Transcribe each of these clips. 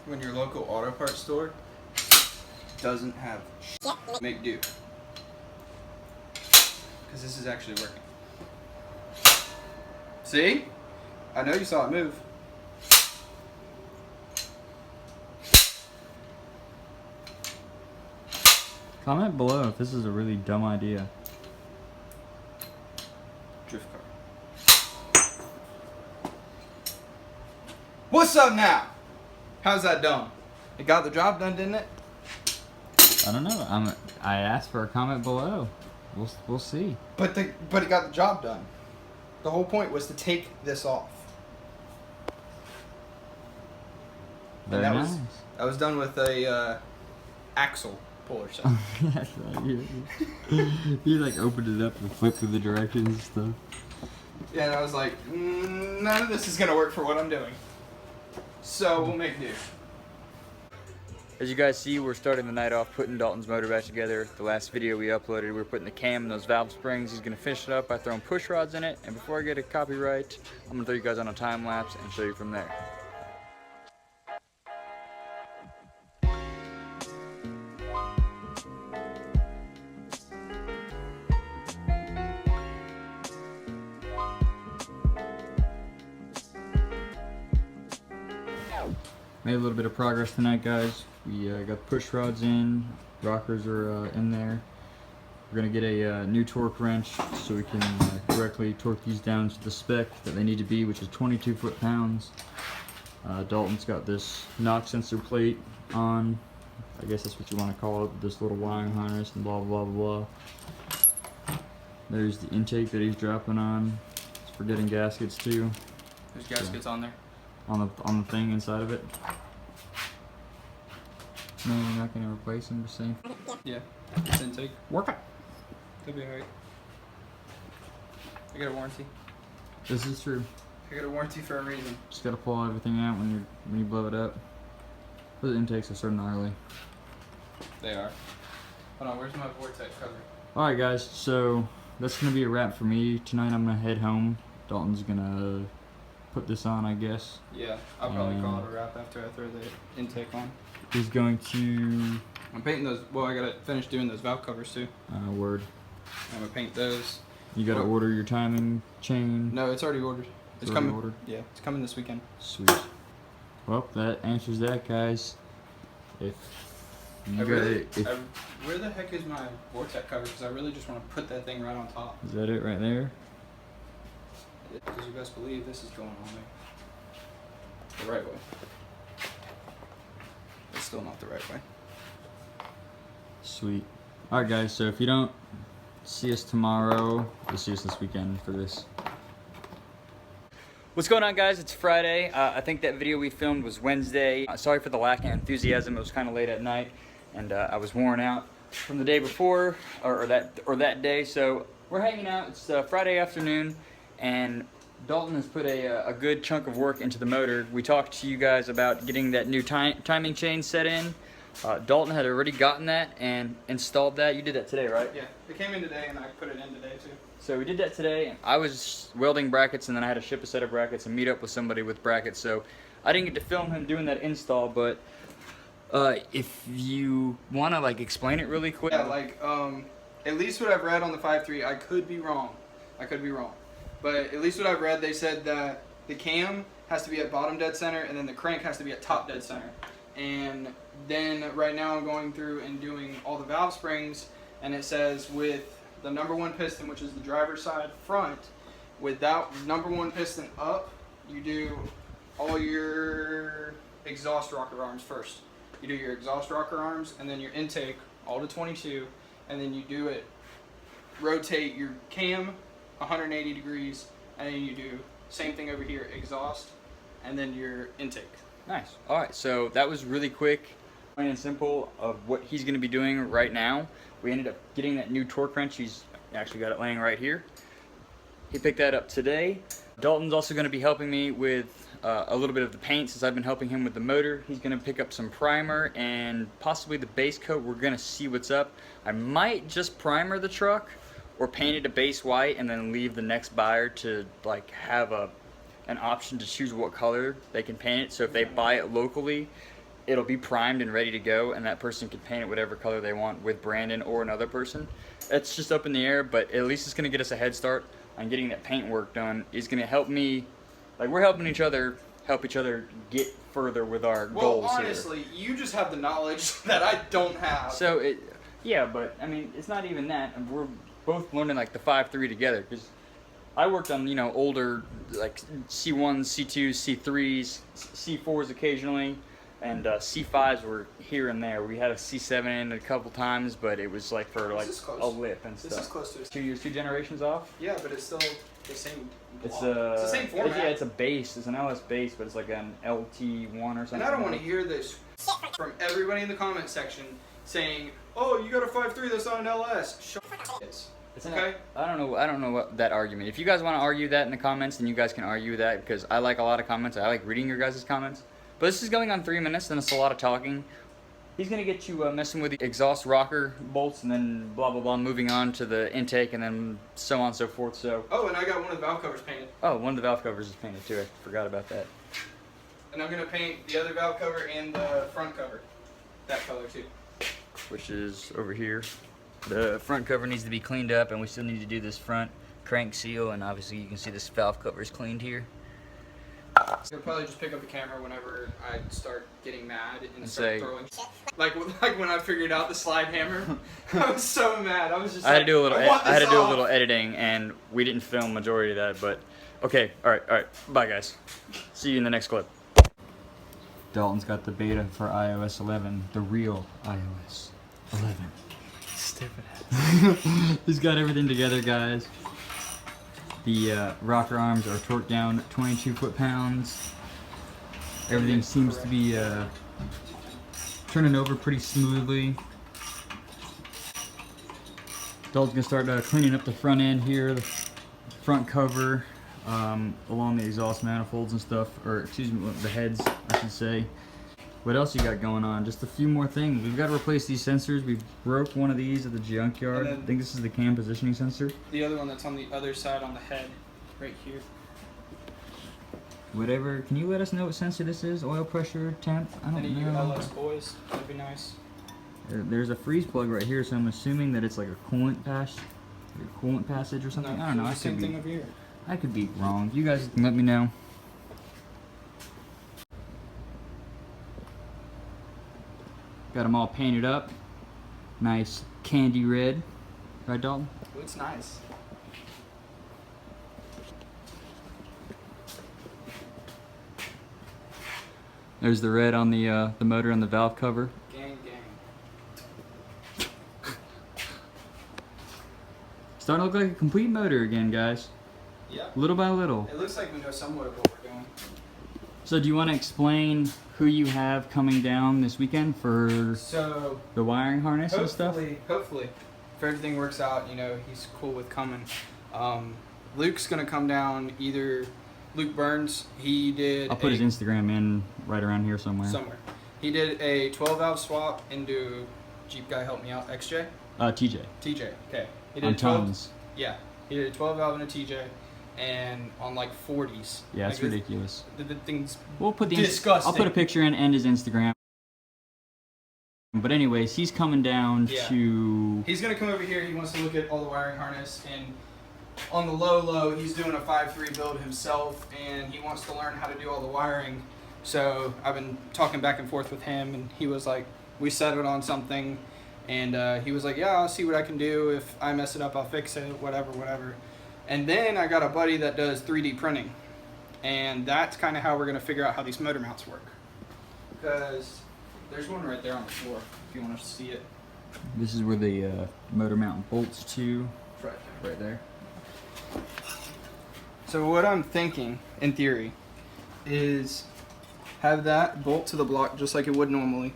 when your local auto parts store doesn't have make do. Because this is actually working. See? I know you saw it move. Comment below if this is a really dumb idea. Drift car. What's up now? How's that done? It got the job done, didn't it? I don't know. I asked for a comment below. We'll see. But it got the job done. The whole point was to take this off. Very and nice. that was done with a axle puller set. That's right. You like opened it up and flipped through the directions and stuff. Yeah, and I was like, none of this is gonna work for what I'm doing. So we'll make do. As you guys see, we're starting the night off putting Dalton's motor back together. The last video we uploaded, we were putting the cam and those valve springs. He's gonna finish it up by throwing push rods in it. And before I get a copyright, I'm gonna throw you guys on a time lapse and show you from there. Made a little bit of progress tonight, guys. We got push rods in, rockers are in there. We're gonna get a new torque wrench so we can correctly torque these down to the spec that they need to be, which is 22 foot-pounds. Dalton's got this knock sensor plate on. I guess that's what you want to call it. This little wiring harness and blah blah blah blah. There's the intake that he's dropping on. It's for getting gaskets too. There's gaskets on there. On the thing inside of it. No, you're not gonna replace them. Just saying. Yeah, it's intake. Work it. That'd be alright. I got a warranty. This is true. I got a warranty for a reason. Just gotta pull everything out when you blow it up. Those intakes are so gnarly. They are. Hold on, where's my vortex cover? All right, guys. So that's gonna be a wrap for me tonight. I'm gonna head home. Dalton's gonna put this on, I guess. Yeah, I'll probably call it a wrap after I throw the intake on. He's going to... I'm painting those, well, I gotta finish doing those valve covers too. Word. I'm gonna paint those. You gotta order your timing chain? No, it's already ordered. It's already coming. ordered? Yeah, it's coming this weekend. Sweet. Well, that answers that, guys. If you where the heck is my vortex cover? Because I really just want to put that thing right on top. Is that it right there? Because you best believe this is going on there. The right way. It's still not the right way. Sweet. Alright, guys, so if you don't see us tomorrow, you'll see us this weekend for this. What's going on, guys? It's Friday. I think that video we filmed was Wednesday. Sorry for the lack of enthusiasm. It was kind of late at night, and I was worn out from the day before, or that day. So we're hanging out. It's Friday afternoon, and Dalton has put a good chunk of work into the motor. We talked to you guys about getting that new timing chain set in. Dalton had already gotten that and installed that. You did that today, right? Yeah, it came in today, and I put it in today too. So we did that today, and I was welding brackets, and then I had to ship a set of brackets and meet up with somebody with brackets. So I didn't get to film him doing that install, but if you want to like explain it really quick. Yeah, like at least what I've read on the 5.3, I could be wrong. But at least what I've read, they said that the cam has to be at bottom dead center, and then the crank has to be at top dead center. And then right now I'm going through and doing all the valve springs, and it says with the #1 piston, which is the driver's side front, with that #1 piston up, you do all your exhaust rocker arms first. You do your exhaust rocker arms, and then your intake, all to 22, and then you do it, rotate your cam 180 degrees, and then you do same thing over here, exhaust, and then your intake. Nice. All right, so that was really quick, plain and simple, of what he's going to be doing right now. We ended up getting that new torque wrench. He's actually got it laying right here. He picked that up today. Dalton's also going to be helping me with a little bit of the paint since I've been helping him with the motor. He's going to pick up some primer and possibly the base coat. We're going to see what's up. I might just primer the truck or paint it a base white and then leave the next buyer to like have an option to choose what color they can paint it. So if they buy it locally, it'll be primed and ready to go, and that person can paint it whatever color they want with Brandon or another person. It's just up in the air, but at least it's gonna get us a head start on getting that paint work done. It's gonna help me, like we're helping each other help each other get further with our goals Well, honestly, here. you just have the knowledge that I don't have. So yeah, but I mean, it's not even that. We're both learning like the 5.3 together, because I worked on, you know, older like C1s, C2s, C3s, C4s occasionally, and C5s were here and there. We had a C7 in a couple times, but it was like for like a lip and stuff. This is close to it. 2 years, 2 generations off. Yeah, but it's still the same. It's the same format. Yeah, it's a base. It's an LS base, but it's like an LT1 or something. And I don't want to hear this from everybody in the comment section saying, "Oh, you got a 5.3 that's not an LS." Shut up. Okay. I don't know what that argument. If you guys want to argue that in the comments, then you guys can argue that, because I like a lot of comments. I like reading your guys' comments. But this is going on 3 minutes, and it's a lot of talking. He's gonna get you messing with the exhaust rocker bolts, and then blah blah blah, moving on to the intake, and then so on and so forth. So. Oh, and I got one of the valve covers painted. Oh, one of the valve covers is painted too. I forgot about that. And I'm gonna paint the other valve cover and the front cover, that color too. Which is over here. The front cover needs to be cleaned up, and we still need to do this front crank seal, and obviously you can see this valve cover is cleaned here. I'll probably just pick up the camera whenever I start getting mad and start say, throwing shit. Like when I figured out the slide hammer, I was so mad. I was just. I had to do a little. I had to do a little editing, and we didn't film majority of that. But okay, all right. Bye, guys. See you in the next clip. Dalton's got the beta for iOS 11, the real iOS 11. Stupid. He's got everything together, guys. The rocker arms are torqued down 22 foot-pounds. Everything seems to be turning over pretty smoothly. Dalton's gonna start cleaning up the front end here, the front cover, along the exhaust manifolds and stuff, or excuse me, the heads, I should say. What else you got going on? Just a few more things. We've got to replace these sensors. We broke one of these at the junkyard. I think this is the cam positioning sensor. The other one that's on the other side on the head, right here. Whatever. Can you let us know what sensor this is? Oil pressure, temp? I don't Any of you know. LS boys, that'd be nice. There's a freeze plug right here, so I'm assuming that it's like a coolant passage or something. No, I don't know. same thing over here. I could be wrong. You guys can let me know. Got them all painted up. Nice candy red. Right, Dalton? Oh, it's nice. There's the red on the motor and the valve cover. Gang. Starting to look like a complete motor again, guys. Yeah. Little by little. It looks like we know somewhat of what we're doing. So do you want to explain who you have coming down this weekend for the wiring harness and stuff? Hopefully, if everything works out, you know, he's cool with coming. Luke's gonna come down, either Luke Burns, he did I'll put his Instagram in right around here somewhere. He did a 12 valve swap into Jeep guy, help me out, XJ? TJ. TJ, okay. He On tons. Yeah, he did a 12 valve into TJ, and on like 40s. Yeah, it's ridiculous. The thing's We'll put disgusting. I'll put a picture in and his Instagram. But anyways, he's coming down to... He's going to come over here. He wants to look at all the wiring harness. And on the low, he's doing a 5.3 build himself. And he wants to learn how to do all the wiring. So I've been talking back and forth with him. And he was like, we settled on something. And he was like, yeah, I'll see what I can do. If I mess it up, I'll fix it. Whatever. And then I got a buddy that does 3D printing. And that's kind of how we're going to figure out how these motor mounts work. Because there's one right there on the floor, if you want to see it. This is where the motor mount bolts to. Right there. So what I'm thinking, in theory, is have that bolt to the block just like it would normally.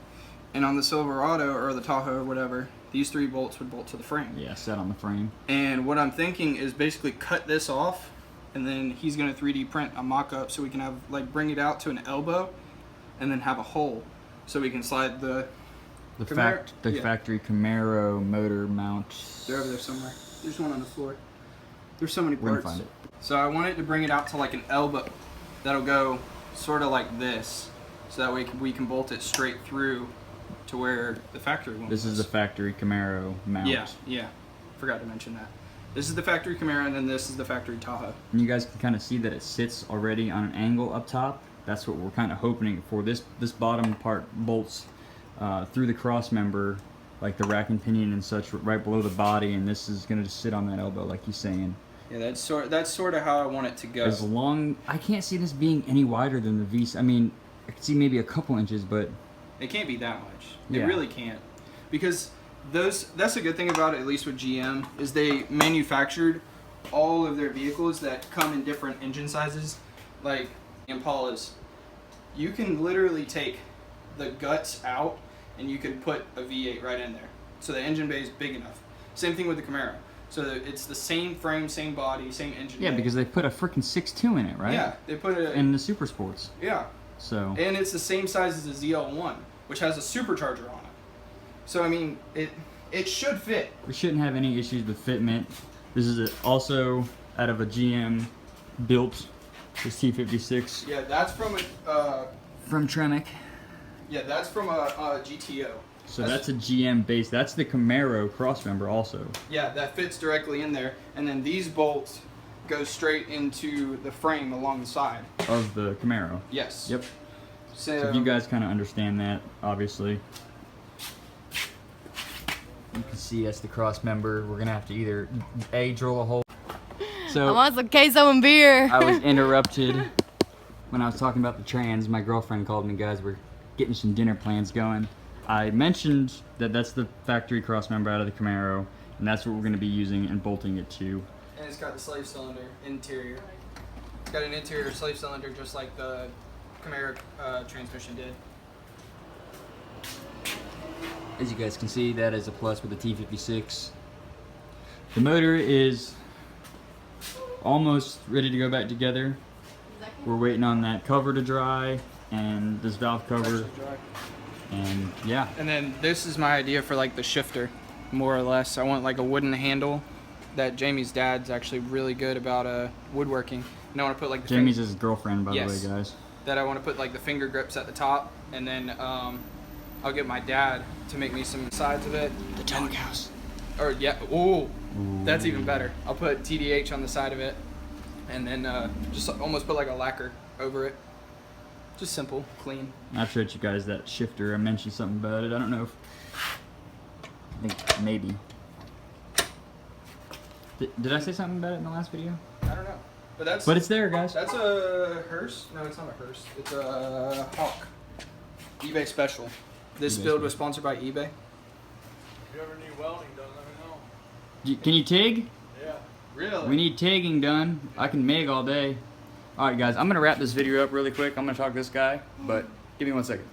And on the Silverado or the Tahoe or whatever, these 3 bolts would bolt to the frame. Yeah, set on the frame. And what I'm thinking is basically cut this off, and then he's going to 3D print a mock-up so we can have, like, bring it out to an elbow and then have a hole so we can slide the factory Camaro motor mount. They're over there somewhere. There's one on the floor. There's so many parts. We're gonna find it. So I wanted to bring it out to like an elbow that'll go sort of like this, so that way we can bolt it straight through to where the factory one This is the factory Camaro mount. Yeah. Forgot to mention that. This is the factory Camaro, and then this is the factory Tahoe. And you guys can kind of see that it sits already on an angle up top. That's what we're kind of hoping for. This bottom part bolts through the cross member, like the rack and pinion and such, right below the body, and this is gonna just sit on that elbow, like he's saying. Yeah, that's sort of how I want it to go. As long, I can't see this being any wider than the V. I mean, I could see maybe a couple inches, but it can't be that much. Yeah. It really can't, because that's a good thing about it, at least with GM, is they manufactured all of their vehicles that come in different engine sizes, like Impalas. You can literally take the guts out and you can put a V8 right in there, so the engine bay is big enough. Same thing with the Camaro, so it's the same frame, same body, same engine yeah, bay. because they put a freaking 6.2 in it, right? Yeah, they put it in the Super Sports. Yeah, so and it's the same size as the ZL1, which has a supercharger on it. So I mean, it should fit. We shouldn't have any issues with fitment. This is also out of a GM built, this T56. Yeah, that's from From Tremec. Yeah, that's from a GTO. So that's a GM base. That's the Camaro crossmember also. Yeah, that fits directly in there, and then these bolts go straight into the frame along the side Of the Camaro. Yes. Yep. So So you guys kind of understand that, obviously. You can see that's the cross member. We're gonna have to either drill a hole. I So want some queso and beer. I was interrupted when I was talking about the trans. My girlfriend called me, guys. We're getting some dinner plans going. I mentioned that that's the factory cross member out of the Camaro, and that's what we're gonna be using and bolting it to. And it's got the slave cylinder interior. It's got an interior slave cylinder just like the Camaro transmission did. As you guys can see, that is a plus with the T56. The motor is almost ready to go back together. We're waiting on that cover to dry and this valve cover, and yeah. And then this is my idea for like the shifter, more or less. I want like a wooden handle. That Jamie's dad's actually really good about woodworking. And I want to put like the Jamie's his girlfriend, by Yes. the way, guys. that I want to put like the finger grips at the top, and then I'll get my dad to make me some sides of it. The doghouse. Or yeah, ooh, that's even better. I'll put TDH on the side of it, and then just almost put like a lacquer over it. Just simple, clean. I showed you guys that shifter. I mentioned something about it. I don't know if, I think maybe. Did I say something about it in the last video? I don't know, but But it's there, guys. That's a hearse. No, it's not a hearse. It's a Hawk. eBay special. This eBay build special. was sponsored by eBay. If you ever need welding done, let me know. Can you TIG? Yeah. Really? We need tagging done. I can MIG all day. Alright guys, I'm going to wrap this video up really quick. I'm going to talk to this guy, but give me 1 second.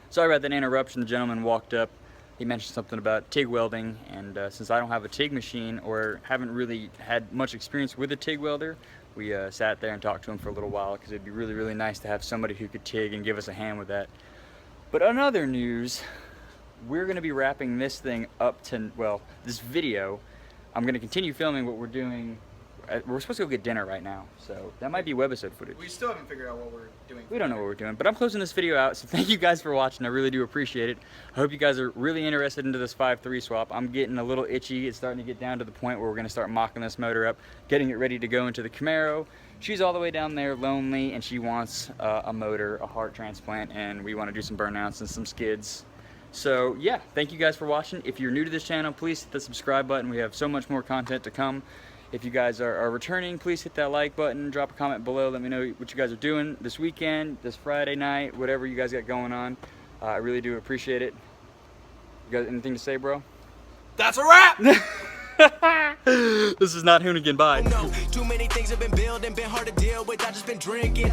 Sorry about that interruption. The gentleman walked up. He mentioned something about TIG welding, and since I don't have a TIG machine or haven't really had much experience with a TIG welder, we sat there and talked to him for a little while because it'd be really, really nice to have somebody who could TIG and give us a hand with that. But on other news, we're going to be wrapping this thing up to, well, this video. I'm going to continue filming what we're doing. We're supposed to go get dinner right now, so that might be webisode footage. We still haven't figured out what we're doing. We don't know what we're doing, but I'm closing this video out, so thank you guys for watching. I really do appreciate it. I hope you guys are really interested into this 5.3 swap. I'm getting a little itchy. It's starting to get down to the point where we're going to start mocking this motor up, getting it ready to go into the Camaro. She's all the way down there, lonely, and she wants a motor, a heart transplant, and we want to do some burnouts and some skids. So yeah, thank you guys for watching. If you're new to this channel, please hit the subscribe button. We have so much more content to come. If you guys are returning, please hit that like button, drop a comment below, let me know what you guys are doing this weekend, this Friday night, whatever you guys got going on. I really do appreciate it. You got anything to say, bro? That's a wrap! This is not Hoonigan, bye. No, too many things have been building, been hard to deal with, I just been drinking.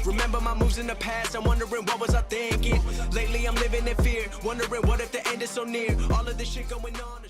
Remember my moves in the past, I'm wondering what was I thinking. Lately I'm living in fear, wondering what if the end is so near. All of this shit going on.